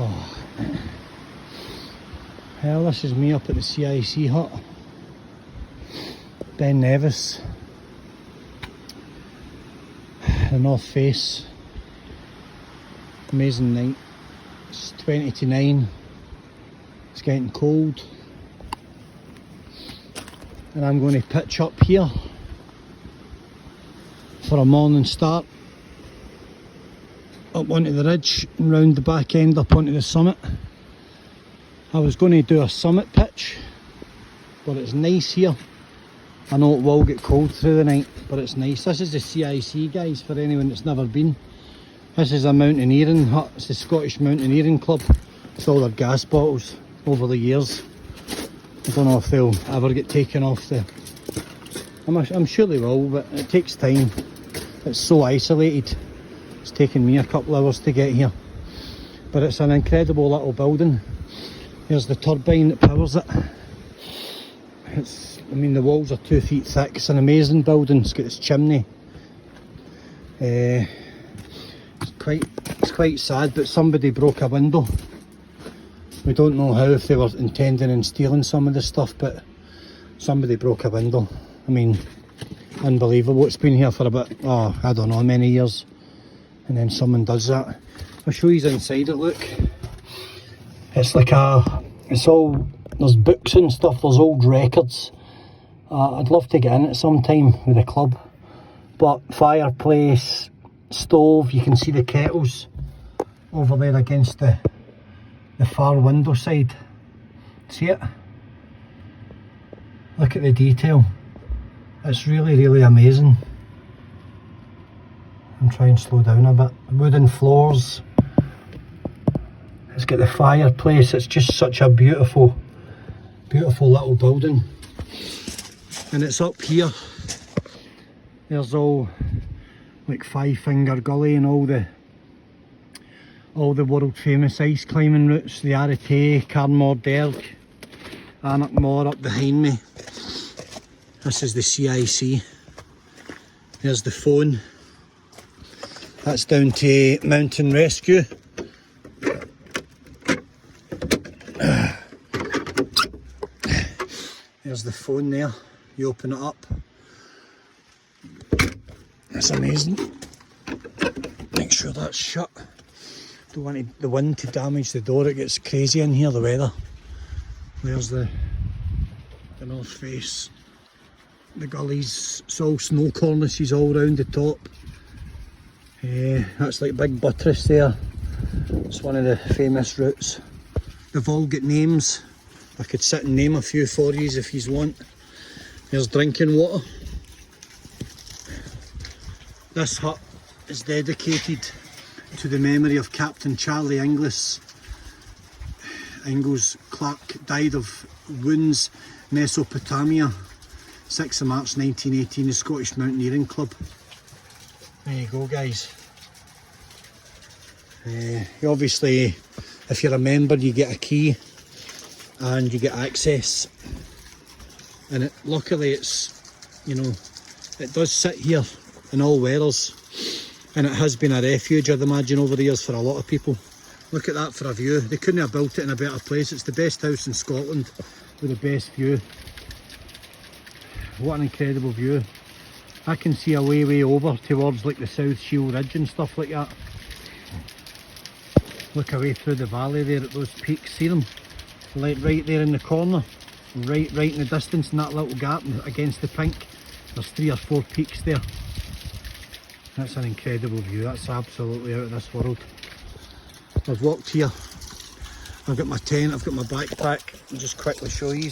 Oh, hell, this is me up at the CIC hut. Ben Nevis. The north face. Amazing night. It's 20 to 9. It's getting cold. And I'm going to pitch up here for a morning start. Up onto the ridge and round the back end up onto the summit. I was going to do a summit pitch, but it's nice here. I know it will get cold through the night, but it's nice. This is the CIC, guys, for anyone that's never been. This is a mountaineering hut. It's the Scottish Mountaineering Club. It's all their gas bottles over the years. I don't know if they'll ever get taken off the... I'm sure they will, but it takes time. It's so isolated. It's taken me a couple hours to get here. But it's an incredible little building. Here's the turbine that powers it. I mean, the walls are 2 feet thick. It's an amazing building. It's got this chimney. It's quite sad, but somebody broke a window. We don't know how, if they were intending on stealing some of the stuff, but somebody broke a window. I mean, unbelievable. It's been here for about, I don't know how many years. And then someone does that. I'll show you inside it, look. It's like there's books and stuff, there's old records. I'd love to get in it sometime with the club. But fireplace, stove, you can see the kettles over there against the far window side. See it? Look at the detail. It's really, really amazing. I'm trying to slow down a bit. Wooden floors. It's got the fireplace. It's just such a beautiful little building. And it's up here. There's all like Five Finger Gully and all the world famous ice climbing routes. The Arate, Carnmore Derg, Anachmore up behind me. This is the CIC. There's the phone. That's down to Mountain Rescue. There's the phone there. You open it up. That's amazing. Make sure that's shut. Don't want the wind to damage the door. It gets crazy in here, the weather. There's the north face. The gullies. It's all snow cornices all round the top. That's like big buttress there. It's one of the famous routes. They've all got names. I could sit and name a few for you if you want. There's drinking water. This hut is dedicated to the memory of Captain Charlie Inglis. Ingalls Clark died of wounds, Mesopotamia, 6th of March 1918, the Scottish Mountaineering Club. There you go, guys. Obviously, if you're a member, you get a key and you get access. And luckily, it does sit here in all weathers, and it has been a refuge, I'd imagine, over the years for a lot of people. Look at that for a view. They couldn't have built it in a better place. It's the best house in Scotland with the best view. What an incredible view. I can see a way over towards like the South Shield Ridge and stuff like that. Look away through the valley there at those peaks, see them? Like right there in the corner, right in the distance in that little gap against the pink. There's 3 or 4 peaks there. That's an incredible view. That's absolutely out of this world. I've walked here. I've got my tent, I've got my backpack. I'll just quickly show you.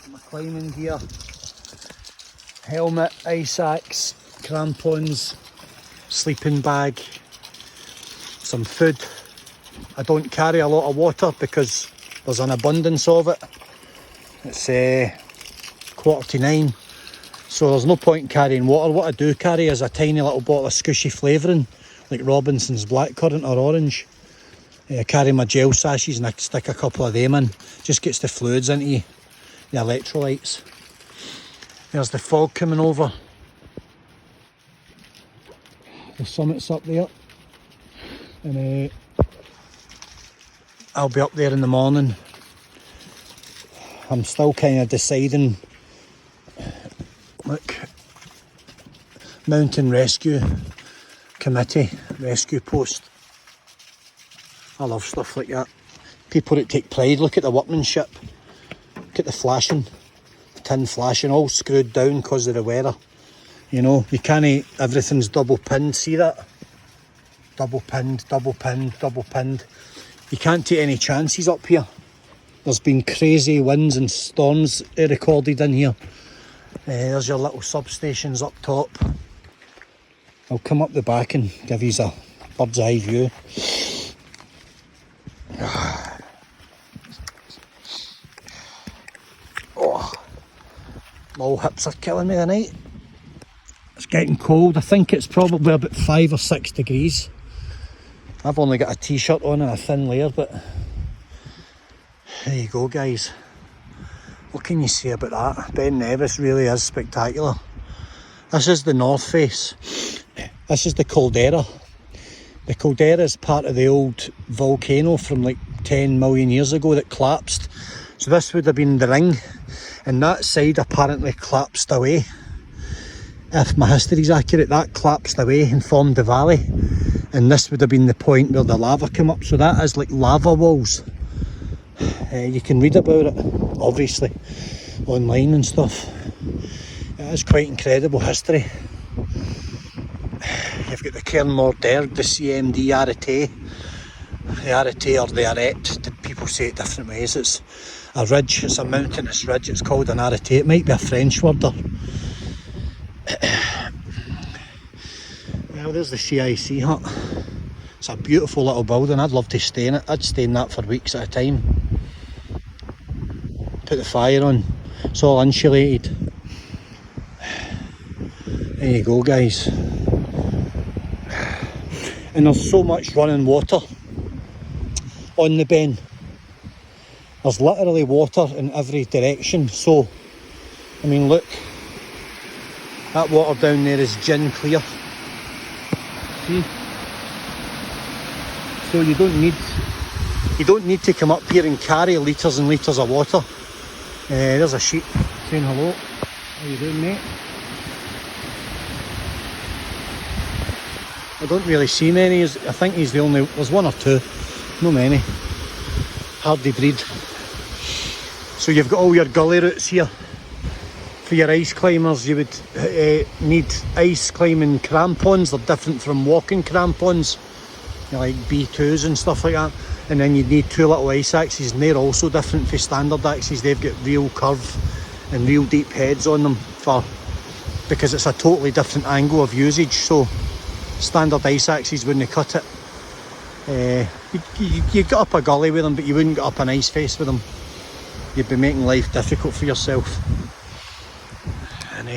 My climbing gear. Helmet, ice axe, crampons, sleeping bag, some food. I don't carry a lot of water because there's an abundance of it. It's 8:45, so there's no point in carrying water. What I do carry is a tiny little bottle of squishy flavouring, like Robinson's blackcurrant or orange. I carry my gel sachets and I stick a couple of them in. Just gets the fluids into you, the electrolytes. There's the fog coming over. The summit's up there. and I'll be up there in the morning. I'm still kind of deciding. Look, Mountain Rescue Committee, rescue post. I love stuff like that. People that take pride. Look at the workmanship. Look at the flashing, the tin flashing, all screwed down because of the weather. You know, you can't, everything's double pinned, see that? Double pinned, double pinned, double pinned. You can't take any chances up here. There's been crazy winds and storms recorded in here. There's your little substations up top. I'll come up the back and give you a bird's eye view. Oh, my old hips are killing me tonight. It's getting cold. I think it's probably about 5 or 6 degrees. I've only got a t-shirt on and a thin layer, but there you go, guys. What can you say about that? Ben Nevis really is spectacular. This is the north face. This is the caldera. The caldera is part of the old volcano from like 10 million years ago that collapsed. So this would have been the ring, and that side apparently collapsed away. If my history's accurate, that collapsed away and formed the valley, and this would have been the point where the lava came up. So that is like lava walls. You can read about it, obviously, online and stuff. It is quite incredible history. You've got the Cairn Morderg, the CMD Arete. The Arete or the Arete, people say it different ways. It's a ridge, it's a mountainous ridge, it's called an arete. It might be a French word there. Well, there's the CIC hut. It's a beautiful little building. I'd love to stay in it. I'd stay in that for weeks at a time. Put the fire on. It's all insulated. There you go, guys. And there's so much running water on the Ben. There's literally water in every direction. So, I mean, look, that water down there is gin clear. See? So you don't need to come up here and carry litres and litres of water. There's a sheep saying hello. How you doing, mate? I don't really see many. I think he's the only. There's one or two, not many. Hardly breed. So you've got all your gully routes here. For your ice climbers, you would need ice climbing crampons. They're different from walking crampons. You know, like B2s and stuff like that. And then you'd need 2 little ice axes, and they're also different from standard axes. They've got real curve and real deep heads on them because it's a totally different angle of usage. So standard ice axes wouldn't cut it. You'd get up a gully with them, but you wouldn't get up an ice face with them. You'd be making life difficult for yourself. And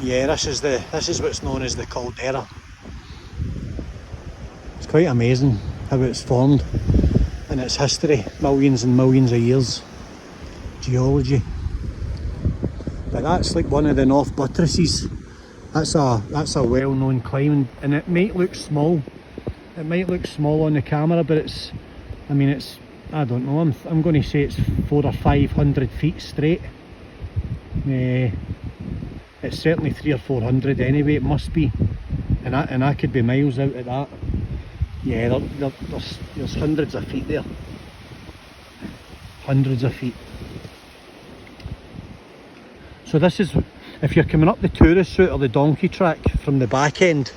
yeah, this is what's known as the caldera. It's quite amazing how it's formed and its history, millions and millions of years. Geology. But that's like one of the North Buttresses. That's a well-known climb, and it might look small. It might look small on the camera, but it's, I mean, it's, I don't know, I'm going to say it's 400 or 500 feet straight. It's certainly 300 or 400 anyway, it must be. And I could be miles out of that. Yeah, there's hundreds of feet there. Hundreds of feet. So this is, if you're coming up the tourist route or the donkey track from the back end,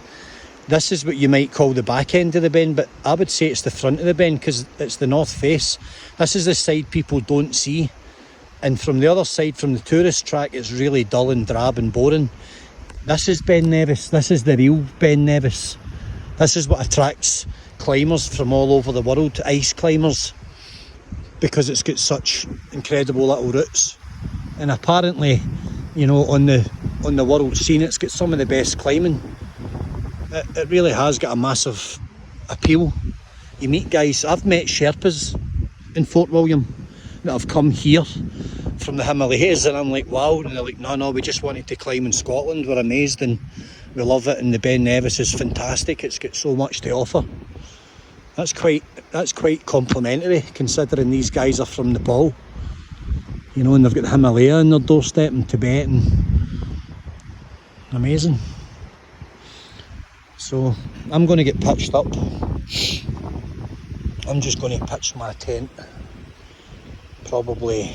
this is what you might call the back end of the bend, but I would say it's the front of the bend because it's the north face. This is the side people don't see. And from the other side, from the tourist track, it's really dull and drab and boring. This is Ben Nevis. This is the real Ben Nevis. This is what attracts climbers from all over the world, ice climbers, because it's got such incredible little routes. And apparently, you know, on the world scene, it's got some of the best climbing. It really has got a massive appeal. You meet guys, I've met Sherpas in Fort William that have come here from the Himalayas, and I'm like, wow, and they're like, no, we just wanted to climb in Scotland. We're amazed, and we love it, and the Ben Nevis is fantastic. It's got so much to offer. That's quite complimentary, considering these guys are from Nepal, you know, and they've got the Himalaya on their doorstep, and Tibet, and amazing. So I'm going to get pitched up. I'm just going to pitch my tent probably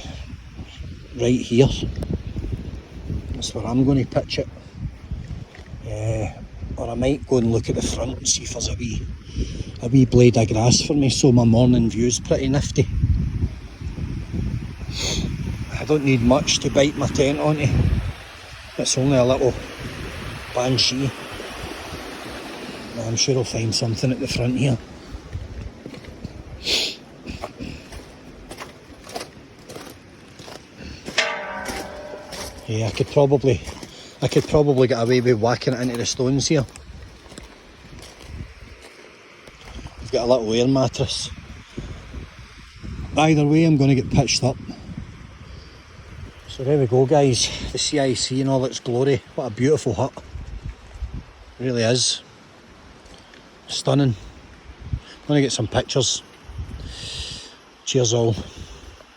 right here. That's where I'm going to pitch it. Or I might go and look at the front and see if there's a wee blade of grass for me, so my morning view's pretty nifty. I don't need much to bite my tent onto. It's only a little banshee. I'm sure I'll find something at the front here. Yeah, I could probably get away with whacking it into the stones here. I've got a little air mattress. Either way, I'm going to get pitched up. So there we go, guys. The CIC in all its glory. What a beautiful hut. It really is. Stunning. I'm going to get some pictures. Cheers all.